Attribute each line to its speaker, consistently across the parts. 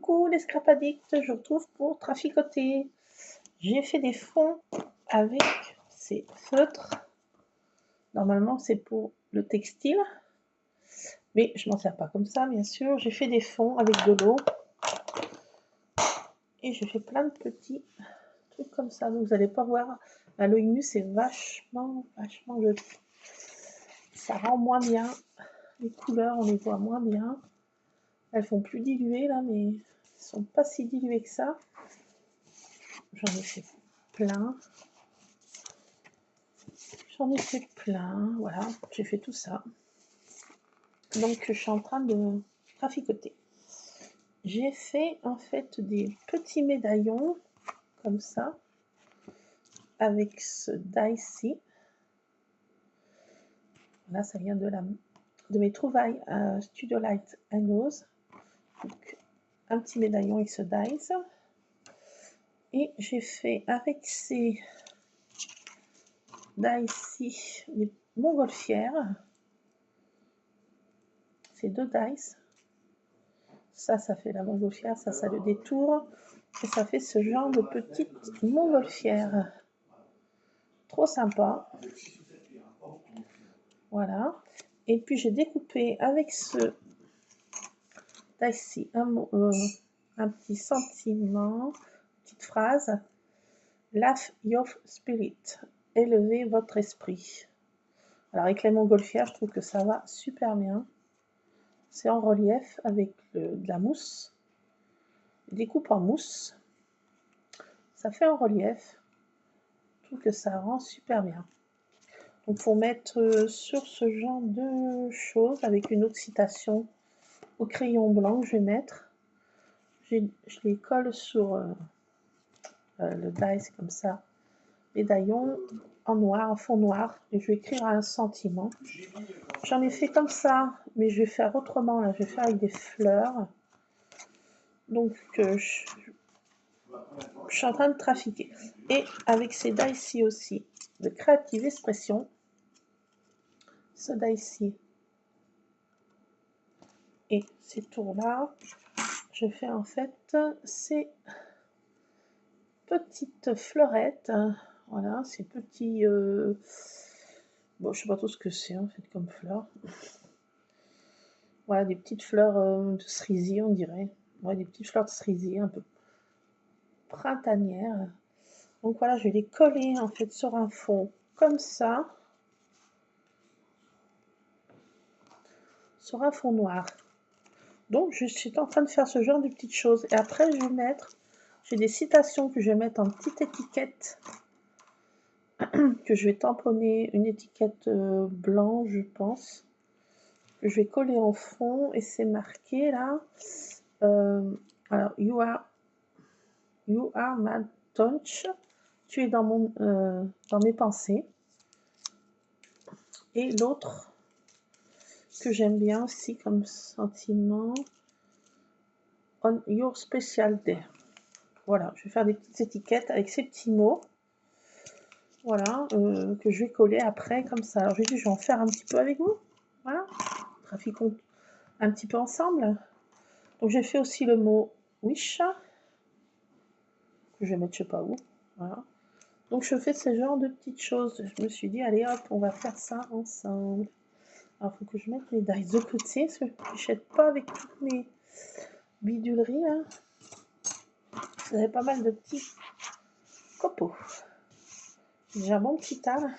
Speaker 1: Coucou les scrap addicts, je vous retrouve pour traficoter. J'ai fait des fonds avec ces feutres. Normalement c'est pour le textile, mais je m'en sers pas comme ça bien sûr. J'ai fait des fonds avec de l'eau et j'ai fait plein de petits trucs comme ça. Donc vous allez pas voir à l'œil nu, c'est vachement joli. Ça rend moins bien. Les couleurs on les voit moins bien. Elles font plus diluer là, mais elles sont pas si diluées que ça. J'en ai fait plein. Voilà, j'ai fait tout ça. Donc je suis en train de traficoter. J'ai fait en fait des petits médaillons comme ça avec ce die-ci. Là, ça vient de mes trouvailles à Studio Light and Rose. Donc un petit médaillon avec ce dice. Et j'ai fait avec ces die-ci des montgolfières. Ces deux dice. Ça fait la montgolfière, ça le détour. Et ça fait ce genre de petite montgolfière. Trop sympa. Voilà. Et puis j'ai découpé avec ce ici un petit sentiment, petite phrase. Laugh your spirit. Élevez votre esprit. Alors avec les montgolfières, je trouve que ça va super bien. C'est en relief avec de la mousse. Découpe en mousse. Ça fait en relief. Je trouve que ça rend super bien. Donc pour mettre sur ce genre de choses avec une autre citation au crayon blanc que je vais mettre, je les colle sur le dice comme ça, médaillon en noir, en fond noir, et je vais écrire un sentiment. J'en ai fait comme ça, mais je vais faire autrement là, je vais faire avec des fleurs. Donc je suis en train de trafiquer. Et avec ces die-ci aussi, de Creative Expression, ce die-ci et ces tours là, je fais en fait ces petites fleurettes. Voilà, ces petits bon, je sais pas trop ce que c'est en fait comme fleurs. Voilà, des petites fleurs de cerisier, on dirait. Ouais, des petites fleurs de cerisier un peu printanières. Donc voilà, je vais les coller en fait sur un fond comme ça, sur un fond noir. Donc je suis en train de faire ce genre de petites choses. Et après, je vais mettre, j'ai des citations que je vais mettre en petite étiquette, que je vais tamponner, une étiquette blanche, je pense. Que je vais coller en fond et c'est marqué là. Alors, you are my touch. Tu es dans mes pensées. Et l'autre que j'aime bien aussi comme sentiment, on your special day. Voilà, je vais faire des petites étiquettes avec ces petits mots. Voilà, que je vais coller après comme ça. Alors j'ai dit, je vais en faire un petit peu avec vous. Voilà, trafiquons un petit peu ensemble. Donc j'ai fait aussi le mot wish, que je vais mettre je sais pas où. Voilà. Donc je fais ce genre de petites choses. Je me suis dit, allez hop, on va faire ça ensemble. Alors il faut que je mette les dies de côté, parce que je n'achète pas avec toutes mes biduleries. Hein. Vous avez pas mal de petits copeaux. J'ai déjà mon petit tas, là.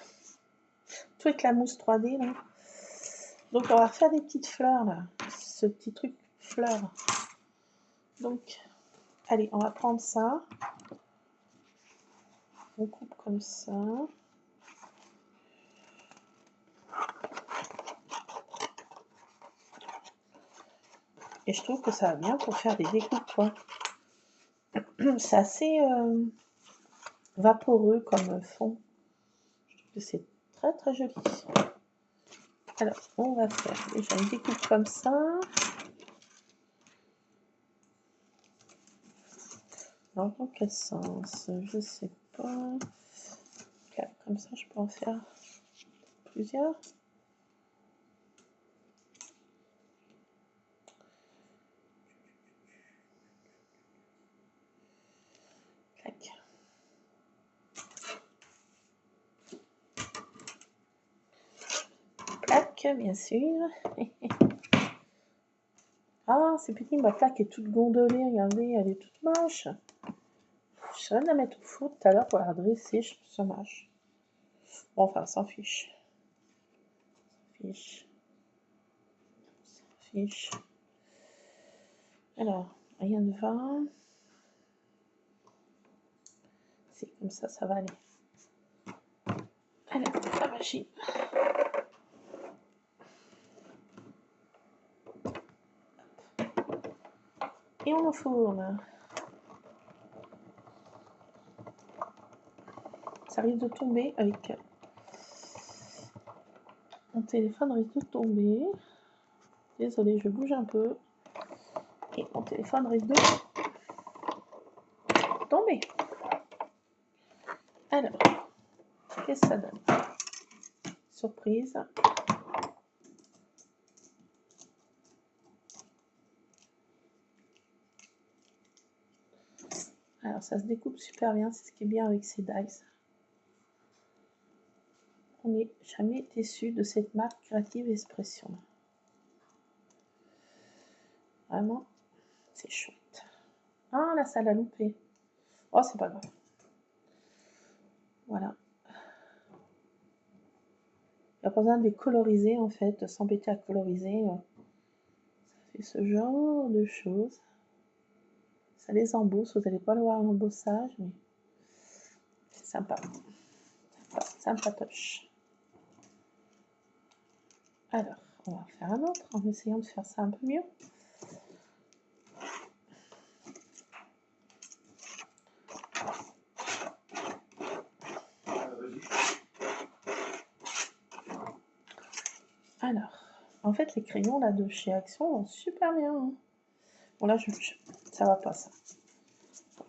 Speaker 1: Tout avec la mousse 3D, là. Donc on va refaire des petites fleurs, là. Ce petit truc fleurs. Donc, allez, on va prendre ça. On coupe comme ça. Et je trouve que ça va bien pour faire des découpes, quoi. C'est assez vaporeux comme fond. Je trouve que c'est très joli. Alors, on va faire déjà une découpe comme ça. Alors, dans quel sens? Je sais pas. Là, comme ça, je peux en faire plusieurs. plaque, bien sûr. Ah, c'est petit, ma plaque est toute gondolée, regardez, elle est toute moche. Je viens de la mettre au four tout à l'heure pour la redresser, je trouve ça moche. Bon, enfin, s'en fiche. Fiche. Alors, rien ne va. C'est comme ça va aller. Allez, la machine. Et on enfourne. Ça risque de tomber avec... Mon téléphone risque de tomber. Désolée, je bouge un peu. Et mon téléphone risque de tomber. Alors, qu'est-ce que ça donne? Surprise. Alors, ça se découpe super bien. C'est ce qui est bien avec ces dies. On n'est jamais déçu de cette marque Creative Expression. Vraiment, c'est chouette. Ah, là, ça l'a loupé. Oh, c'est pas grave. Voilà. Il n'y a pas besoin de les coloriser, en fait, de s'embêter à coloriser. Ça fait ce genre de choses. Ça les embosse. Vous n'allez pas le voir l'embossage, mais c'est sympa. Sympatoche. Alors, on va faire un autre en essayant de faire ça un peu mieux. Alors, en fait, les crayons là de chez Action vont super bien. Hein. Bon là, ça va pas ça.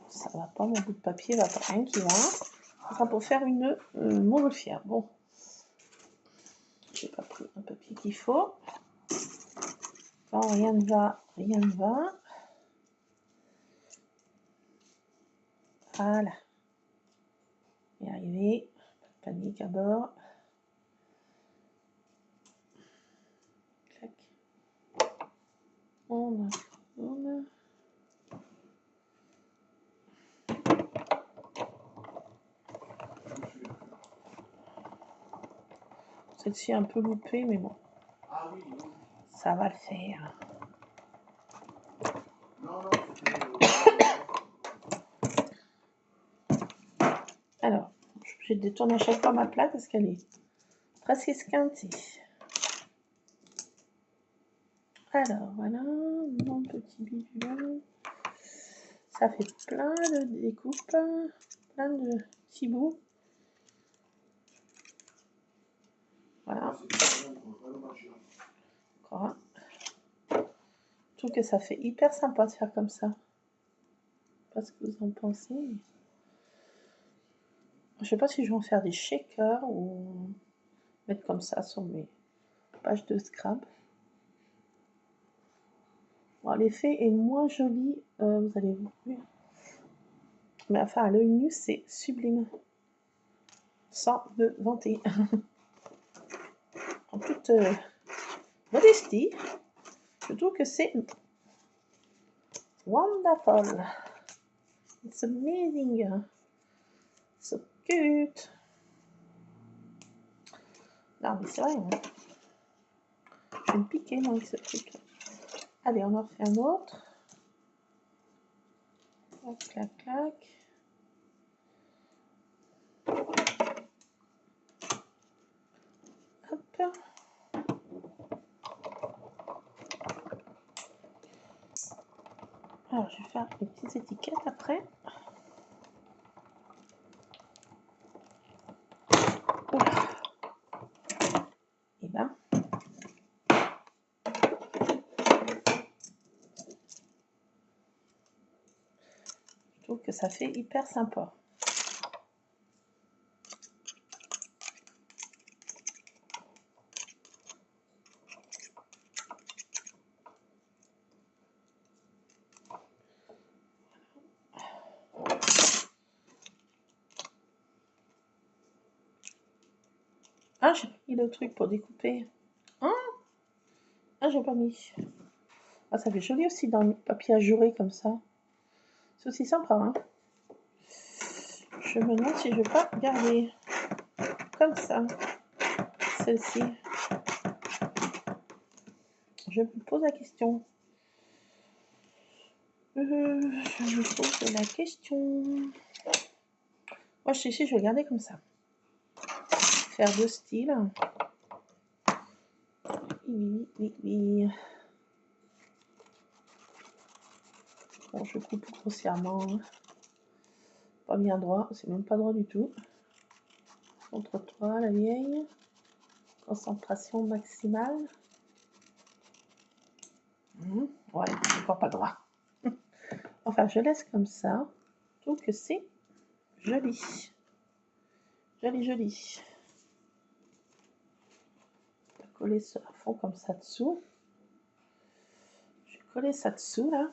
Speaker 1: Ça va pas, mon bout de papier va pas, rien qui va. Ça sera pour faire une montgolfière. Bon, j'ai pas pris un papier qu'il faut. Non, rien ne va, rien ne va. Voilà. Y arriver. Pas de panique à bord. Clac. On a. Celle-ci un peu loupée, mais bon. Ça va le faire. Alors, je détourne à chaque fois ma plaque parce qu'elle est presque esquintée. Alors, voilà, mon petit bidule. Ça fait plein de découpes, plein de petits bouts. Voilà. Encore un. Je trouve que ça fait hyper sympa de faire comme ça. Je sais pas ce que vous en pensez. Je sais pas si je vais en faire des shakers ou mettre comme ça sur mes pages de scrap. Bon, l'effet est moins joli, vous allez voir. Mais enfin, à l'œil nu, c'est sublime. Sans me vanter. En toute modestie, je trouve que c'est wonderful. It's amazing. So cute. Non, mais c'est vrai. Hein. Je vais me piquer, moi, avec ce truc. Allez, on en fait un autre. Clac, clac, clac. Hop. Alors, je vais faire les petites étiquettes après. Oula. Et ben. Je trouve que ça fait hyper sympa. Ah, j'ai pris le truc pour découper. Ah, Ah, j'ai pas mis. Ah, ça fait joli aussi dans le papier ajouré comme ça. C'est aussi sympa, hein. Je me demande si je vais pas garder comme ça celle-ci. Je me pose la question. Je me pose la question. Moi, je vais garder comme ça. Faire deux styles. Oui. Bon, je coupe grossièrement. Pas bien droit, c'est même pas droit du tout. Contre toi, la vieille. Concentration maximale. Ouais, encore pas droit. Enfin, je laisse comme ça. Je trouve que c'est joli. Joli. Je vais coller ça à fond comme ça dessous. Je vais coller ça dessous, là.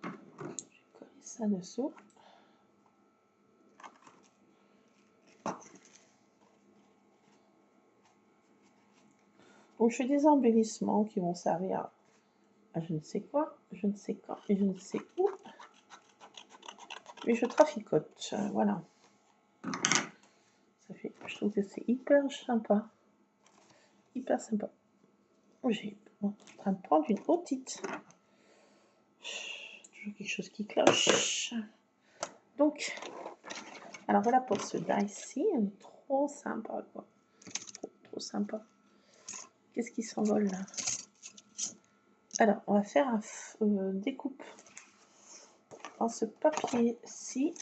Speaker 1: Je vais coller ça dessous. Donc, je fais des embellissements qui vont servir à je ne sais quoi, je ne sais quand et je ne sais où. Mais je traficote, voilà. Ça fait, je trouve que c'est hyper sympa. Hyper sympa. J'ai en train de prendre une otite. Toujours quelque chose qui cloche. Donc, alors voilà pour ce die-ci. Elle est trop sympa, quoi. Trop sympa. Qu'est-ce qui s'envole là? Alors, on va faire un découpe dans ce papier-ci.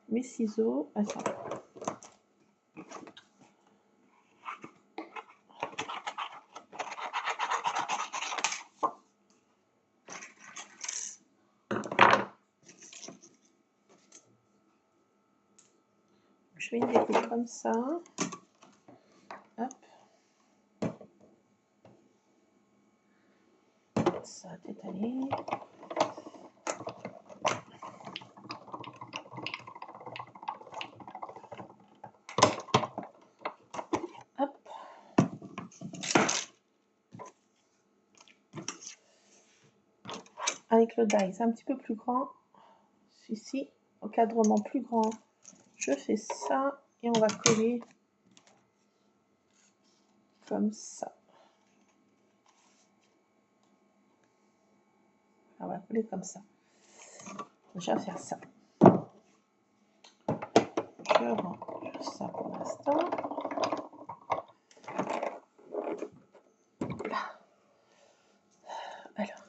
Speaker 1: Mes ciseaux. Attends. Je fais une découpe comme ça. Hop. Ça a étalé. Hop. Avec le die, c'est un petit peu plus grand. Celui-ci, encadrement plus grand. Je fais ça et on va coller comme ça. On va coller comme ça. Je vais faire ça. Je range ça pour l'instant. Alors,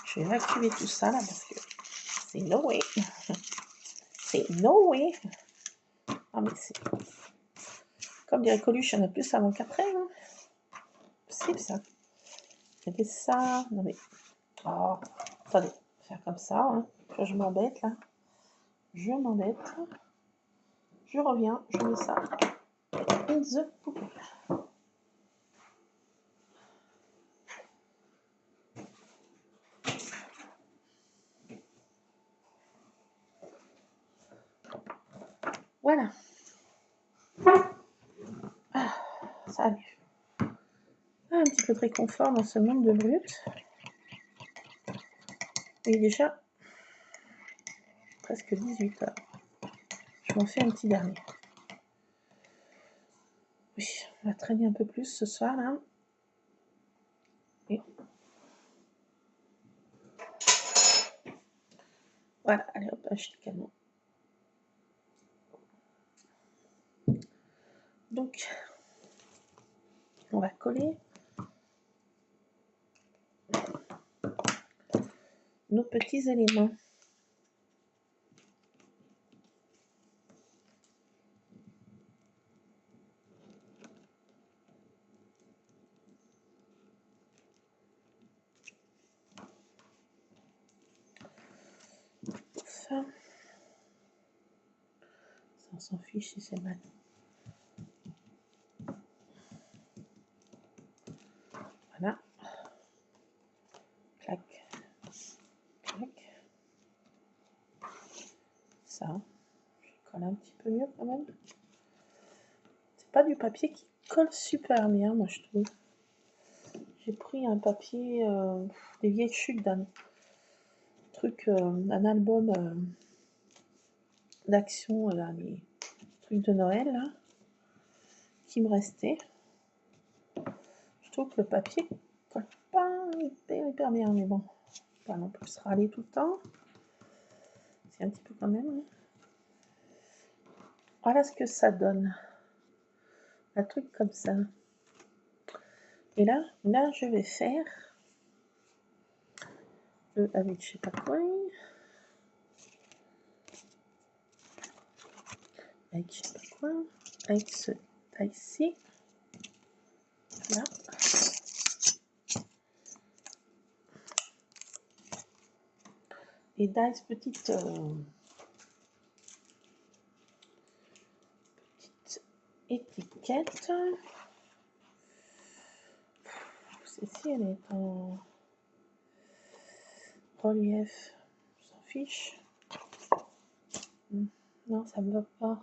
Speaker 1: je vais évacuer tout ça là parce que c'est no way. C'est no way. Ah, mais c'est. Comme dirait Coluche, il y en a plus avant qu'après. Hein. C'est ça. Il y avait ça. Non mais. Oh, attendez. Faire comme ça. Hein. Je m'embête là. Je m'embête. Je reviens. Je mets ça. In the poubelle. Voilà. Ah, ça a mieux. Un petit peu de réconfort dans ce monde de brut. Et déjà, presque 18 heures. Je m'en fais un petit dernier. Oui, on va traîner un peu plus ce soir là. Et voilà, allez hop, achète le canon. Donc, on va coller nos petits éléments. Ça, on s'en fiche si c'est mal. Voilà. Clac. Clac. Ça, je colle un petit peu mieux quand même. pas du papier qui colle super bien, moi je trouve. J'ai pris un papier des vieilles chutes d'un truc, un album d'action, là, les trucs de Noël, là, qui me restait. Je trouve que le papier colle pas hyper bien, mais bon, pas non plus se râler tout le temps. C'est un petit peu quand même. Hein. Voilà ce que ça donne. Un truc comme ça. Et là je vais faire avec je sais pas quoi. Avec je sais pas quoi. Avec ce taille-ci. Là. Et dice petite étiquette. Celle-ci, elle est en relief. Je s'en fiche. Non, ça me va pas.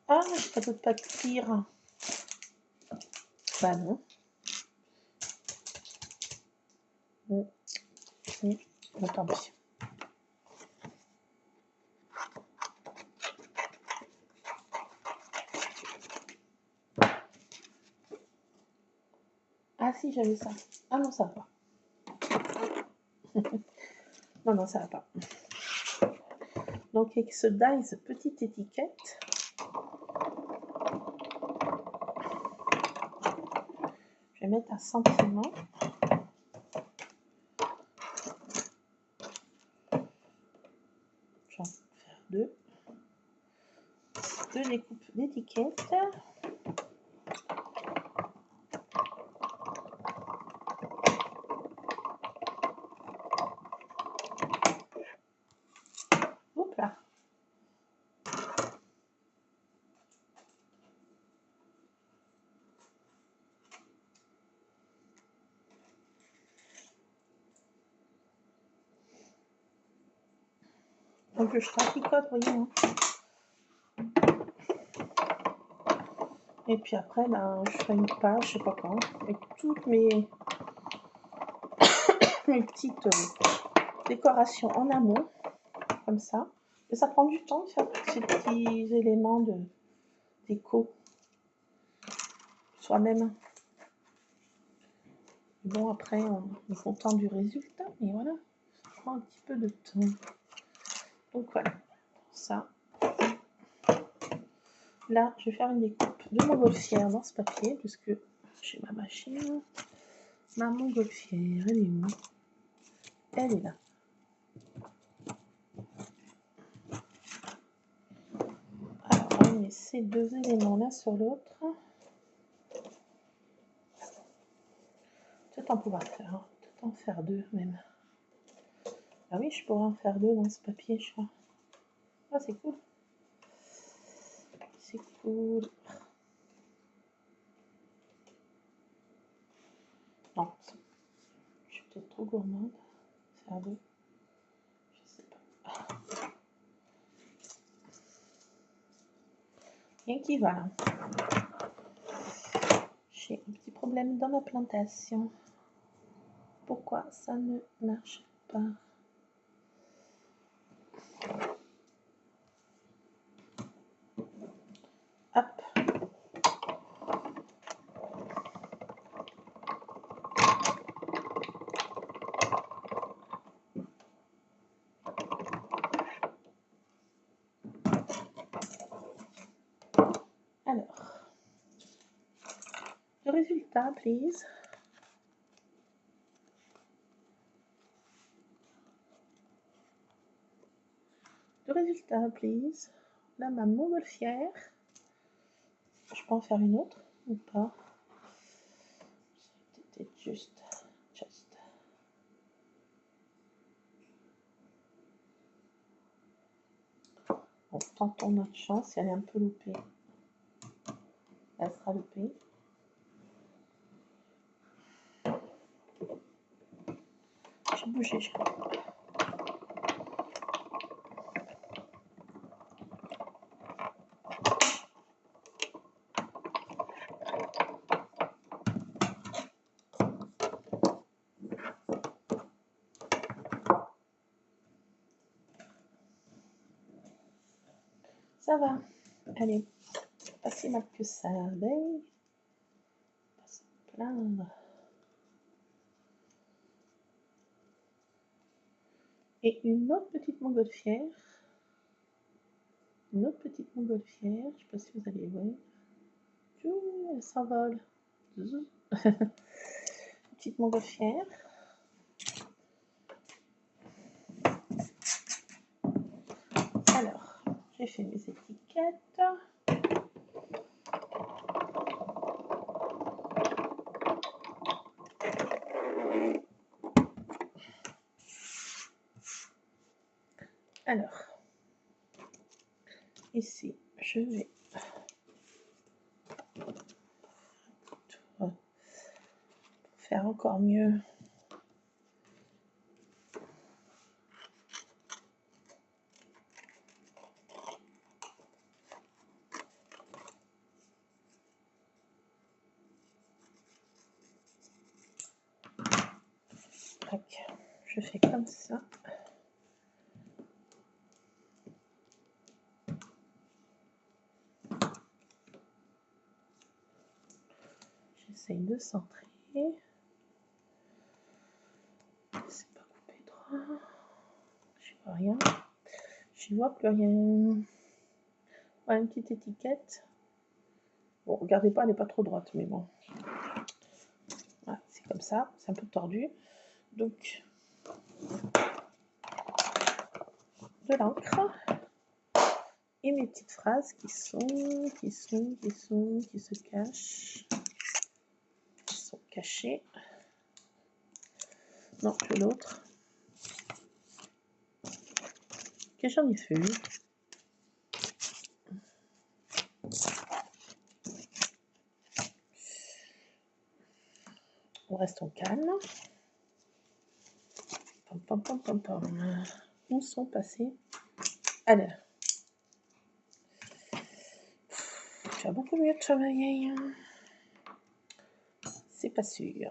Speaker 1: Ah, j'ai pas d'autre papier. Bah non. Bon, tant pis. Ah si, j'avais ça. Ah non, ça va pas. non, ça va pas. Donc avec ce dice petite étiquette, je vais mettre un sentiment. J'en vais faire deux découpes d'étiquettes. Hop là. Donc je traficote, voyez. Hein. Et puis après, ben, je ferai une page, je sais pas quand, avec toutes mes petites décorations en amont, comme ça. Et ça prend du temps de faire ces petits éléments de déco soi-même. Bon, après, on est content du résultat, mais voilà, ça prend un petit peu de temps. Donc voilà, ça. Là, je vais faire une découpe de montgolfière dans ce papier, puisque j'ai ma machine. Ma montgolfière, elle est où? Elle est là. Alors, on met ces deux éléments l'un sur l'autre. Peut-être en pouvoir faire, peut-être en faire deux même. Ah oui, je pourrais en faire deux dans ce papier, je crois. Ah, c'est cool. C'est cool. Non, je suis peut-être trop gourmande. Faire deux. Je sais pas. Rien qui va. J'ai un petit problème dans ma plantation. Pourquoi ça ne marche pas? Hop. Alors, le résultat, please. Le résultat, please. Là, ma montgolfière. Je peux en faire une autre ou pas? C'était juste. Bon, tentons notre chance. Si elle est un peu loupée, elle sera loupée. J'ai bougé, je crois. Ça va. Allez, pas si mal que ça. Ben, pas se plaindre. Et une autre petite montgolfière. Une autre petite montgolfière. Je sais pas si vous allez voir. Elle s'envole. Petite montgolfière. Alors, j'ai fait mes étiquettes. Alors, ici, je vais faire encore mieux. Je fais comme ça. J'essaye de centrer. C'est pas coupé trop. Je vois rien. Je vois plus rien. Voilà, une petite étiquette. Bon, regardez pas, elle n'est pas trop droite, mais bon. Voilà, c'est comme ça. C'est un peu tordu. Donc, de l'encre. Et mes petites phrases qui se cachent. Qui sont cachées. Non, que l'autre. Que j'en ai fait. On reste au calme. Pom, pom, pom, pom, pom. Où sont passés? Alors. Tu as beaucoup mieux travaillé. C'est pas sûr.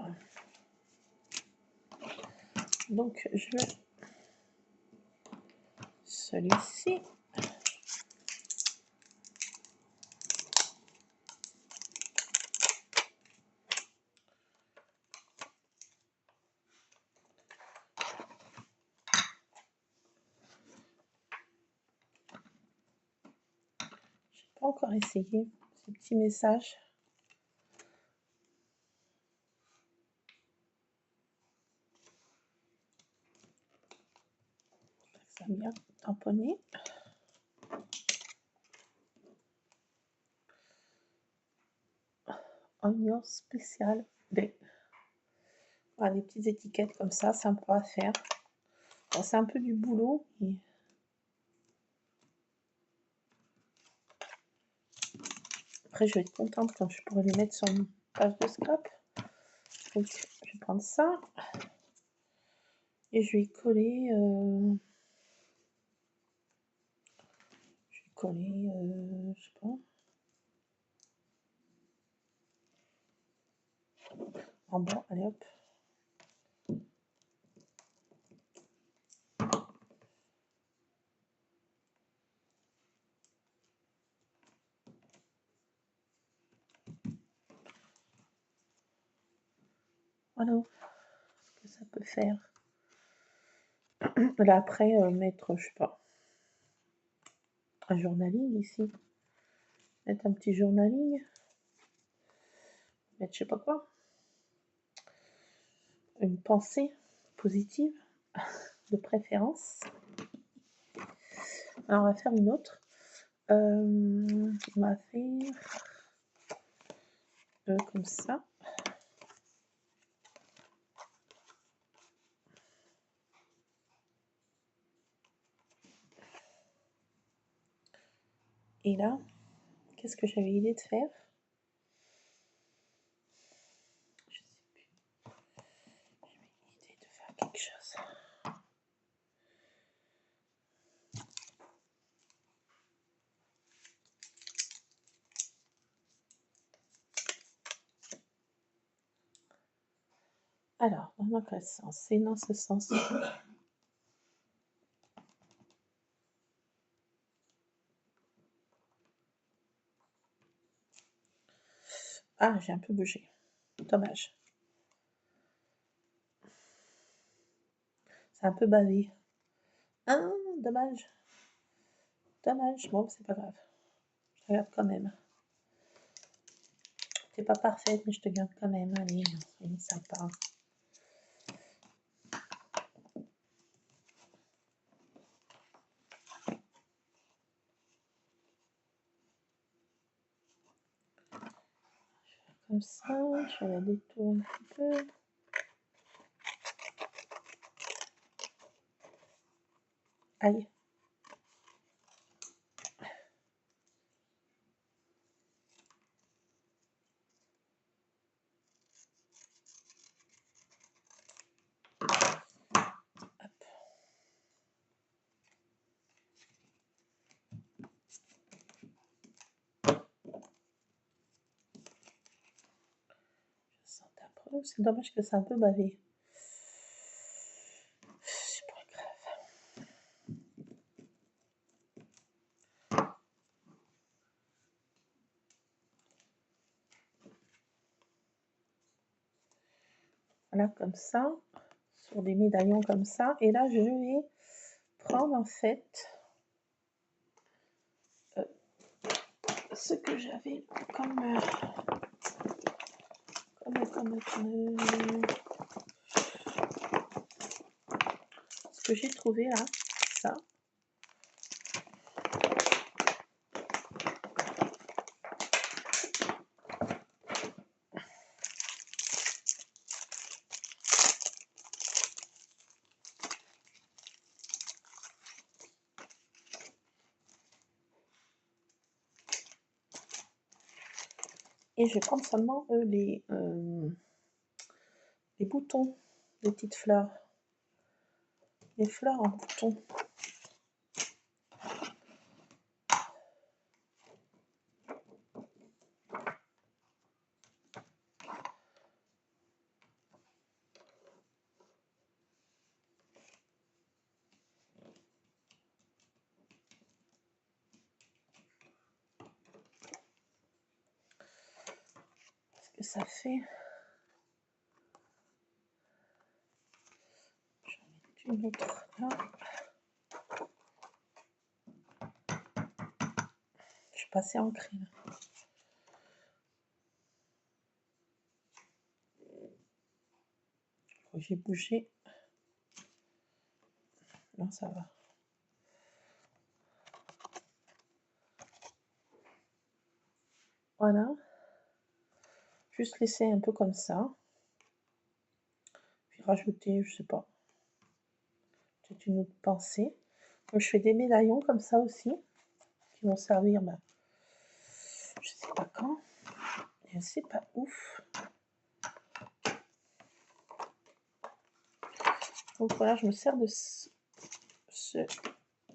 Speaker 1: Donc, je vais celui-ci. J'ai pas encore essayé ce petit message. Ça a bien tamponné. Oignon spécial day. Voilà, des petites étiquettes comme ça, sympa à faire. Bon, c'est un peu du boulot. Mais... après, je vais être contente quand je pourrai les mettre sur une page de scrap. Donc, je vais prendre ça. Et je vais coller... je vais coller... je sais pas... en bas, allez hop. Voilà ce que ça peut faire. Là après, mettre, je sais pas, un journaling ici. Mettre un petit journaling. Mettre je sais pas quoi. Une pensée positive, de préférence. Alors on va faire une autre. On va faire comme ça. Et là, qu'est-ce que j'avais l'idée de faire? Je sais plus. J'avais l'idée de faire quelque chose. Alors, dans quel sens? C'est dans ce sens. Ah, j'ai un peu bougé. Dommage. C'est un peu bavé. Ah, dommage. Dommage. Bon, c'est pas grave. Je te garde quand même. T'es pas parfaite, mais je te garde quand même. Allez, soyez sympa. Comme ça, je vais la détourner un petit peu. Aïe. C'est dommage que c'est un peu bavé. C'est pas grave. Voilà, comme ça, sur des médaillons comme ça. Et là, je vais prendre en fait ce que j'avais comme ce que j'ai trouvé là, ça. Et je vais prendre seulement les boutons, les petites fleurs. Les fleurs en boutons. Qu'est-ce que ça fait? J'en mets une autre là. Je suis passée en craie là. J'ai bougé. Non, ça va. Voilà. Juste laisser un peu comme ça. Puis rajouter, je sais pas, peut-être une autre pensée. Donc je fais des médaillons comme ça aussi, qui vont servir, bah, je sais pas quand. Et c'est pas ouf. Donc voilà, je me sers de ce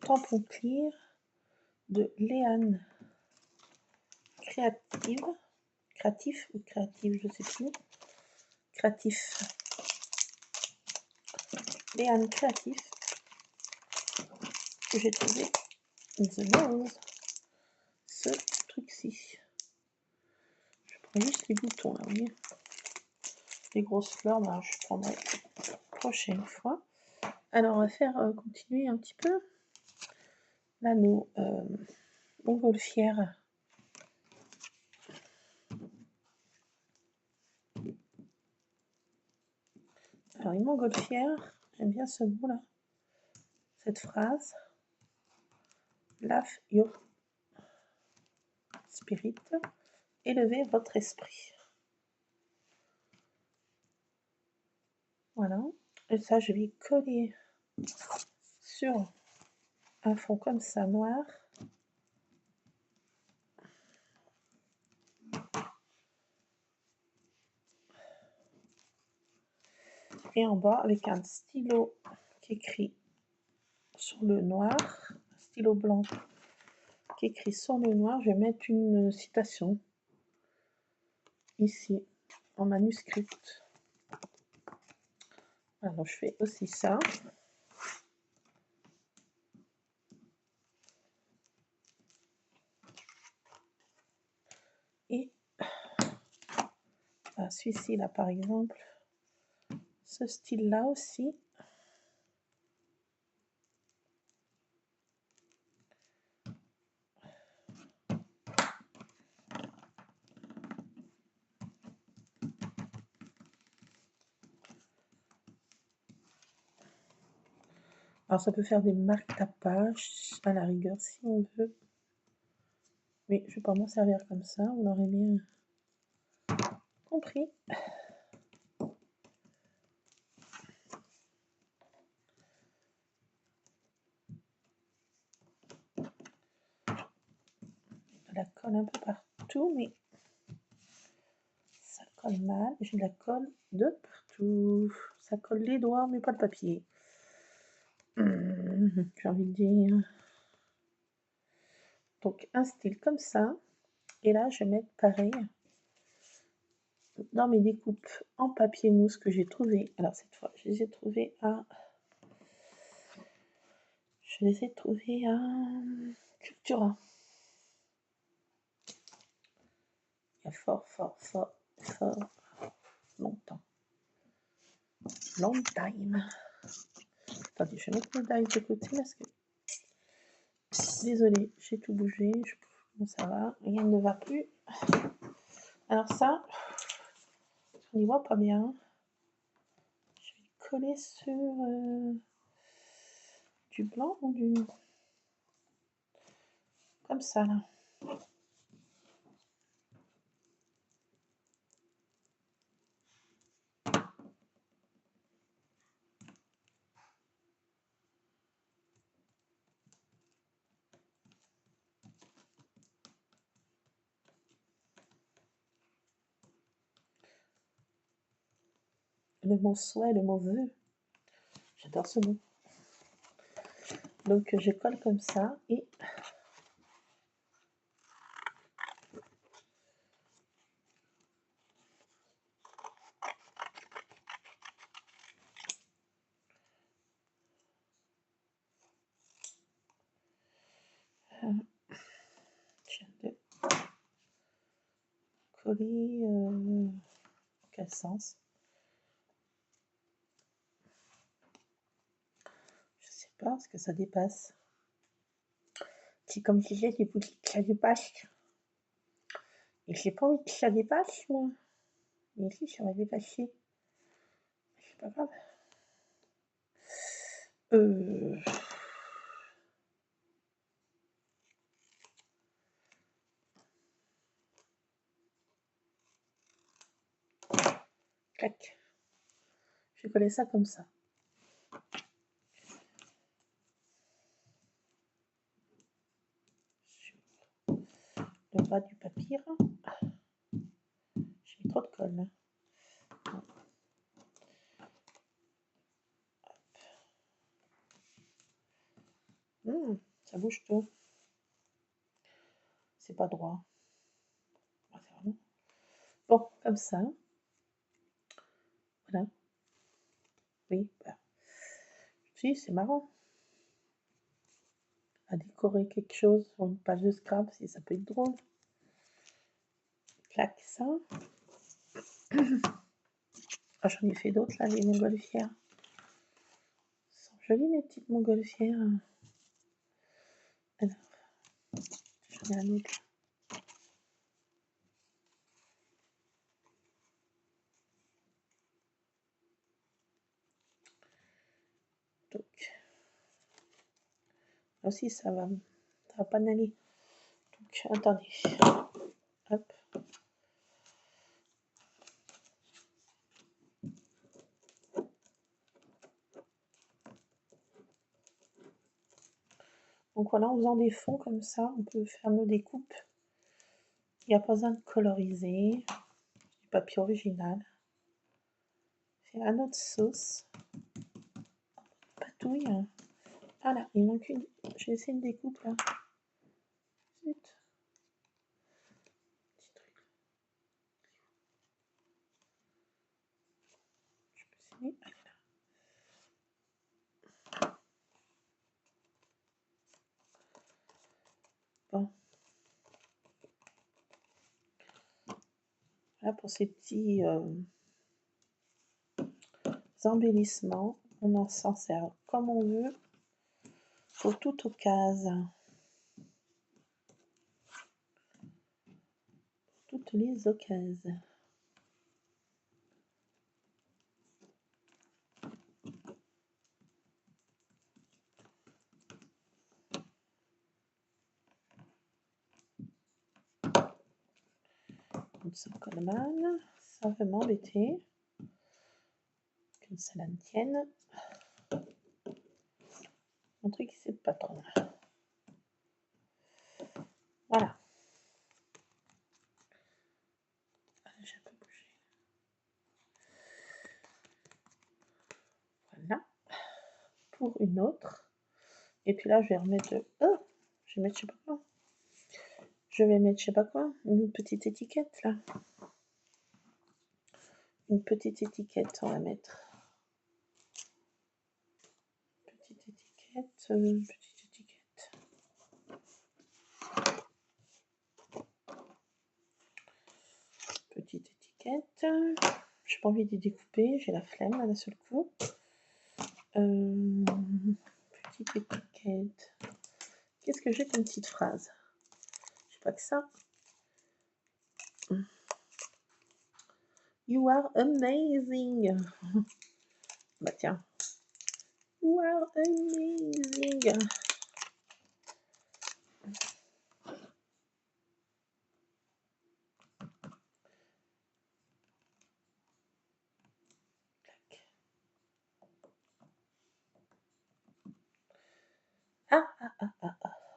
Speaker 1: tampon clear de Léane créatif ou créative, je sais plus. Créatif. Léane créatif que j'ai trouvé The Nose. Ce truc-ci. Je prends juste les boutons là, vous voyez. Les grosses fleurs, bah, je prendrai la prochaine fois. Alors on va faire continuer un petit peu. Là, nos montgolfières. Alors, une montgolfière, j'aime bien ce mot-là, cette phrase. Love your spirit. Élevez votre esprit. Voilà. Et ça, je vais coller sur un fond comme ça, noir. Et en bas, avec un stylo qui écrit sur le noir, un stylo blanc qui écrit sur le noir, je vais mettre une citation ici, en manuscrit. Alors, je fais aussi ça. Et Ah, celui-ci là par exemple, ce style là aussi. Alors ça peut faire des marques tapage à la rigueur si on veut. Mais je vais pas m'en servir comme ça, vous l'aurez bien compris. De la colle un peu partout, mais ça colle mal. J'ai de la colle de partout. Ça colle les doigts, mais pas le papier. J'ai envie de dire. Donc un style comme ça. Et là, je vais mettre pareil dans mes découpes en papier mousse que j'ai trouvé. Alors cette fois, je les ai trouvées à... Je les ai trouvées à Cultura. Il y a fort longtemps. Long time. Attendez, je vais mettre mes dies de côté parce que... Désolée, j'ai tout bougé. Bon, ça va, rien ne va plus. Alors ça, on n'y voit pas bien. Je vais coller sur du blanc ou du... Comme ça, là. Le mot souhait, le mot vœu. J'adore ce mot. Donc je colle comme ça et je viens de coller quel sens? Je sais pas parce que ça dépasse. C'est comme si j'ai des boutiques que ça dépasse. Et j'ai pas envie que ça dépasse, moi. Mais si, ça va dépasser. C'est pas grave. Euh... Clac. Je vais coller ça comme ça. Sur le bas du papier. J'ai mis trop de colle. Ça bouge tout. C'est pas droit. Bon, comme ça. Voilà. Oui, bah. Si, c'est marrant. À décorer quelque chose sur une page de Scrabble, si ça peut être drôle. Clac, ça. Ah, j'en ai fait d'autres là, les montgolfières. Elles sont jolies mes petites montgolfières. Alors, j'en ai un autre. Donc, aussi ça va pas n'aller. Donc, attendez. Hop. Donc voilà, en faisant des fonds comme ça, on peut faire nos découpes. Il n'y a pas besoin de coloriser. Du papier original. C'est à notre sauce. Patouille. Ah là, il manque une. J'ai essayé une découpe là. Zut. Petit truc. Je me suis mis. Elle est là. Bon. Là, pour ces petits embellissements, on s'en sert comme on veut, pour toute occasion. Toutes les occasions. Ça Coleman, ça va m'embêter. Que ça la tienne. Mon truc, c'est le patron. Voilà. J'ai un peu bougé. Voilà. Pour une autre. Et puis là, je vais remettre. Oh, je vais mettre, je sais pas quoi. Je vais mettre, je sais pas quoi, une petite étiquette là. Une petite étiquette, on va mettre. Petite étiquette, petite étiquette. Petite étiquette. J'ai pas envie de découper, j'ai la flemme à d'un seul coup. Petite étiquette. Qu'est-ce que j'ai comme petite phrase? J'ai pas que ça. You are amazing. Bah tiens. You are amazing.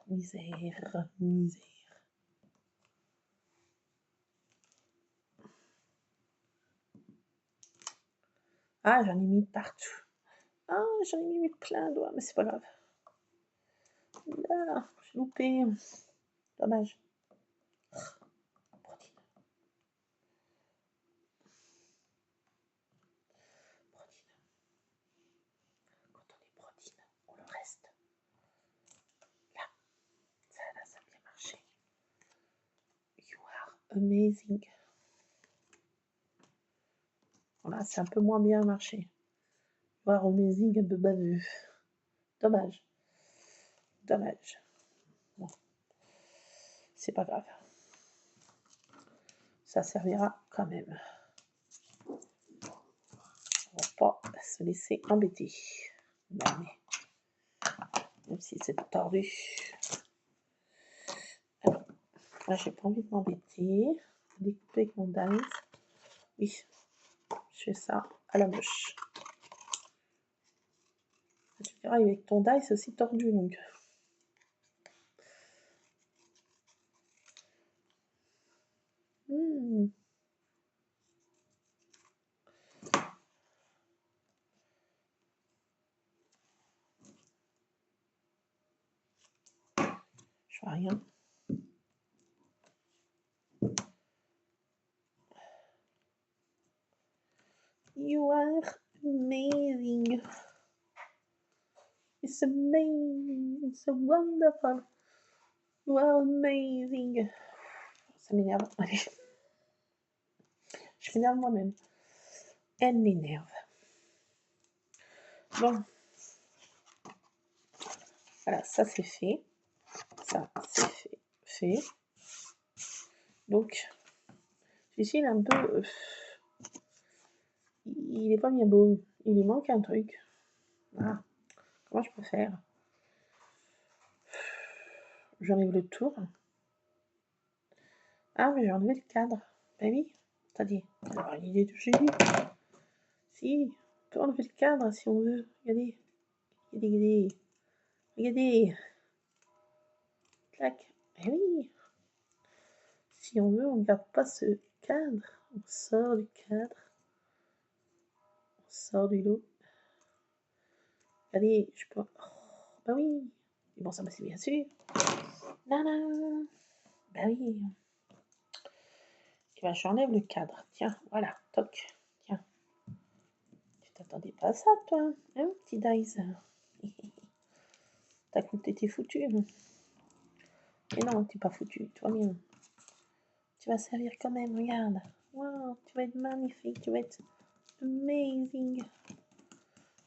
Speaker 1: Misère, misère. Ah, j'en ai mis partout. Ah, j'en ai mis plein doigts, mais c'est pas grave. Là, j'ai loupé. Dommage. Brodine. Brodine. Quand on est brodine, on le reste. Là, ça a bien marché. You are amazing. Voilà, c'est un peu moins bien marché. You are amazing, un peu baveux. Dommage. Dommage. Bon. C'est pas grave. Ça servira quand même. On va pas se laisser embêter. Non, mais même si c'est tordu. Alors, là, j'ai pas envie de m'embêter. Découper avec mon dice. Oui, je fais ça à la moche. Tu verras, avec ton dice, c'est aussi tordu, donc. Je vois rien. You are amazing. It's amazing. It's so wonderful. You are amazing. Ça m'énerve. Allez. Je m'énerve moi-même. Elle m'énerve. Bon. Voilà, ça c'est fait. Ça c'est fait. Donc, celui-ci il est un peu... il est pas bien beau. Il lui manque un truc. Ah. Comment je peux faire? J'enlève le tour. Ah, mais j'ai enlevé le cadre. Ben oui, t'as dit. Alors, une idée de génie. Si, on peut enlever le cadre si on veut. Regardez. Regardez. Regardez. Clac. Eh oui. Si on veut, on ne garde pas ce cadre. On sort du cadre. On sort du lot. Regardez, je peux... Oh, bah oui. Et bon, ça, c'est bien sûr. Non. Bah oui. Et ben, j'enlève le cadre. Tiens, voilà. Toc. Tiens. Tu t'attendais pas à ça, toi, hein, petit Dice? T'as cru que t'étais foutu. Mais non, t'es pas foutu. Toi bien. Tu vas servir quand même, regarde. Wow. tu vas être magnifique, tu vas être amazing,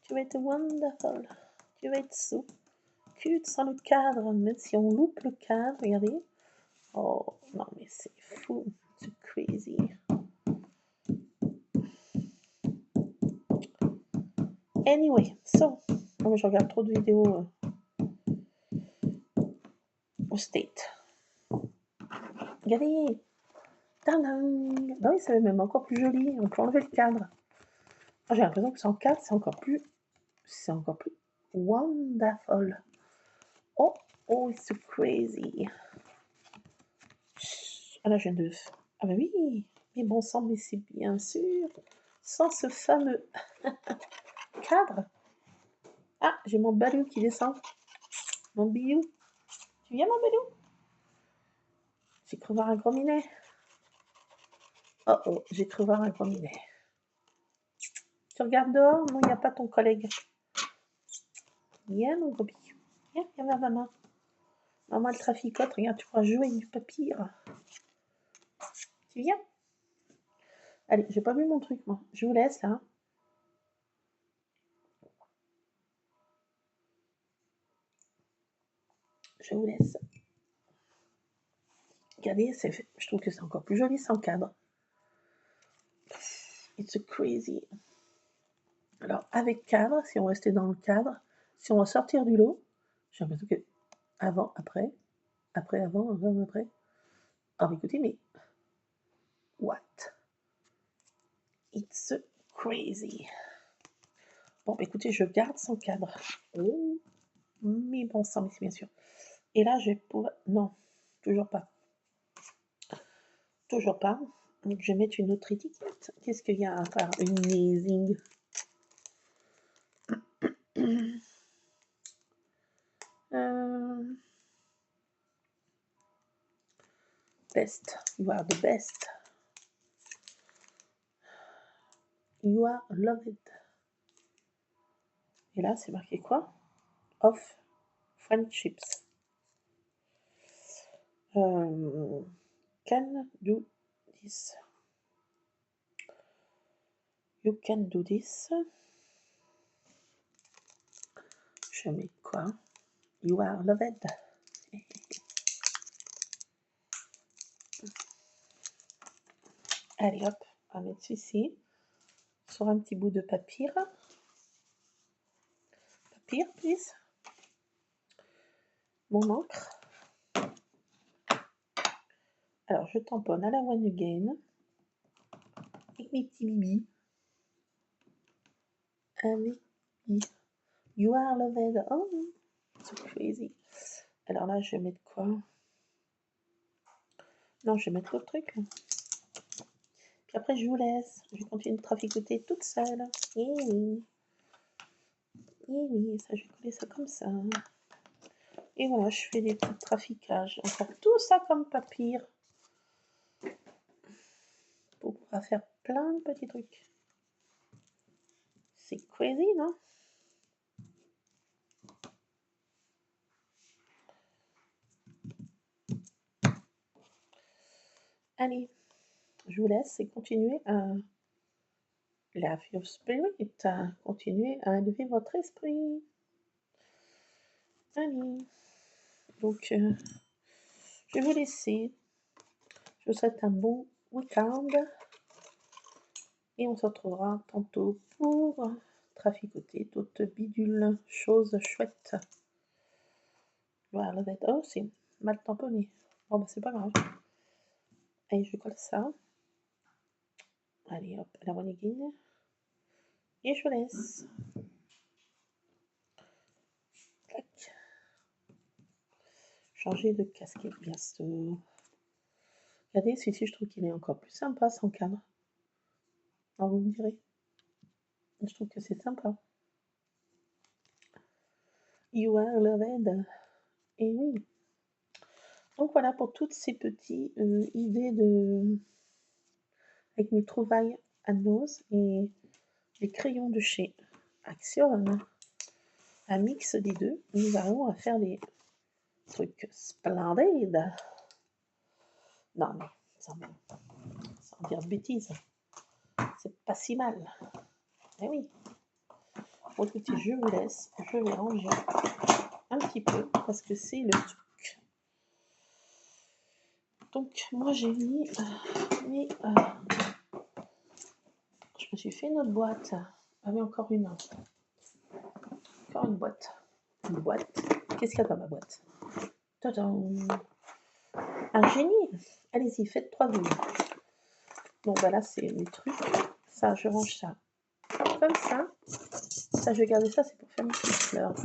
Speaker 1: tu vas être wonderful, tu vas être so cute sans le cadre, même si on loupe le cadre, regardez. Oh non mais c'est fou, c'est crazy. Anyway, so, non mais je regarde trop de vidéos au State. Regardez, tadam. Bah oui, ça va même encore plus joli, on peut enlever le cadre. J'ai l'impression que sans cadre, c'est encore plus wonderful. Oh, oh, it's so crazy. Ah là, je viens de... Ah bah oui, mais bon sang, mais c'est bien sûr, sans ce fameux cadre. Ah, j'ai mon balou qui descend. Mon bilou. Tu viens, mon balou? J'ai cru voir un gros minet. Oh oh, j'ai cru voir un gros minet. Tu regardes dehors? Non, il n'y a pas ton collègue. Viens, mon gros bilou. Viens vers maman. Maman, elle traficote. Regarde, tu pourras jouer avec du papier. Tu viens? Allez, j'ai pas vu mon truc, moi. Je vous laisse, là. Je vous laisse. Regardez, je trouve que c'est encore plus joli sans cadre. It's crazy. Alors, avec cadre, si on restait dans le cadre, si on va sortir du lot, j'ai l'impression que avant, après, avant, après. Alors, écoutez, mais what? It's crazy. Bon, écoutez, je garde sans cadre. Oh, mais bon sang, mais c'est bien sûr. Et là, je vais pouvoir... Non, toujours pas. Toujours pas. Donc, je vais mettre une autre étiquette. Qu'est-ce qu'il y a à faire? Amazing. Best. You are the best. You are loved. Et là, c'est marqué quoi? Of friendships. Can do this. You can do this. Je mets quoi? You are loved. Allez hop, on va mettre ceci sur un petit bout de papier. Papier, please. Mon encre. Alors, je tamponne à la one again. Avec mes petits bibis. Avec You are loved. Oh, c'est crazy. Alors là, je vais mettre quoi? Non, je vais mettre l'autre truc. Puis après, je vous laisse. Je vais continuer de traficoter toute seule. Et oui. Et oui, ça, je vais coller ça comme ça. Et voilà, je fais des petits traficages. On fait tout ça comme papier. Pour pouvoir faire plein de petits trucs. C'est crazy, non? Allez, je vous laisse et continuez à live your spirit, à continuer à élever votre esprit. Allez, donc je vais vous laisser. Je vous souhaite un bon week-end et on se retrouvera tantôt pour traficoter toutes bidules, choses chouettes. Voilà, oh, c'est mal tamponné. Bon, bah, c'est pas grave. Allez, je colle ça. Allez, hop, la one again. Et je vous laisse. Tac. Changer de casquette, bien sûr. Regardez, celui-ci, je trouve qu'il est encore plus sympa sans cadre. Alors, vous me direz. Je trouve que c'est sympa. You are loved. Et oui. Donc voilà pour toutes ces petites idées de... avec mes trouvailles à nose et les crayons de chez Action. Un mix des deux. Nous allons faire des trucs splendides. Non, mais sans dire de bêtises. c'est pas si mal. Eh oui. Bon, écoutez, je vous laisse. Je vais ranger un petit peu parce que c'est le truc. Donc, moi, j'ai mis... je me suis fait une autre boîte. Ah oui, encore une. Encore une boîte. Une boîte. Qu'est-ce qu'il y a dans ma boîte? Tadam! Un génie! Allez-y, faites 3 bulles. Bon, bah là, c'est les trucs. Ça, je range ça comme ça. Ça, je vais garder ça, c'est pour faire mes petites fleurs.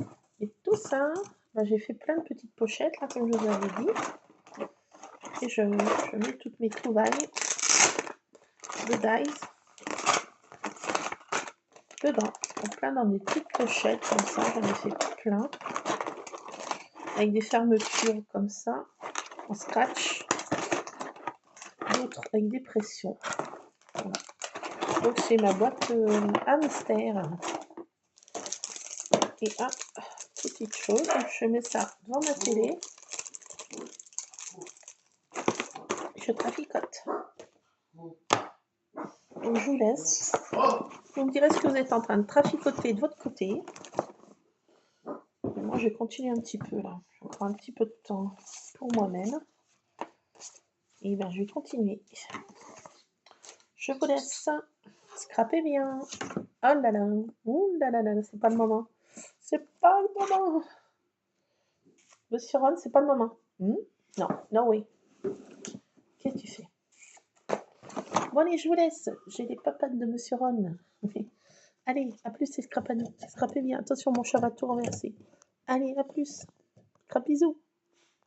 Speaker 1: Et tout ça, bah, j'ai fait plein de petites pochettes, là, comme je vous avais dit. Et je mets toutes mes trouvailles de dies dedans. En plein dans des petites pochettes, comme ça, j'en ai fait plein. Avec des fermetures comme ça, en scratch. D'autres avec des pressions. Voilà. Donc c'est ma boîte à mystère. Et petite chose, donc je mets ça devant ma télé. Je traficote. Donc je vous laisse. Vous me direz ce que vous êtes en train de traficoter de votre côté. Et moi je vais continuer un petit peu là. Je prends un petit peu de temps pour moi-même. Et bien je vais continuer. Je vous laisse. Scrapez bien. Oh là là. Ouh là là là, c'est pas le moment. C'est pas le moment. Monsieur Ron, c'est pas le moment. Non, no way. Qu'est-ce que tu fais? Bon allez, je vous laisse. J'ai les papates de Monsieur Ron. Allez, à plus, c'est scrapez bien. Attention, mon chat va tout renverser. Allez, à plus. Bisous.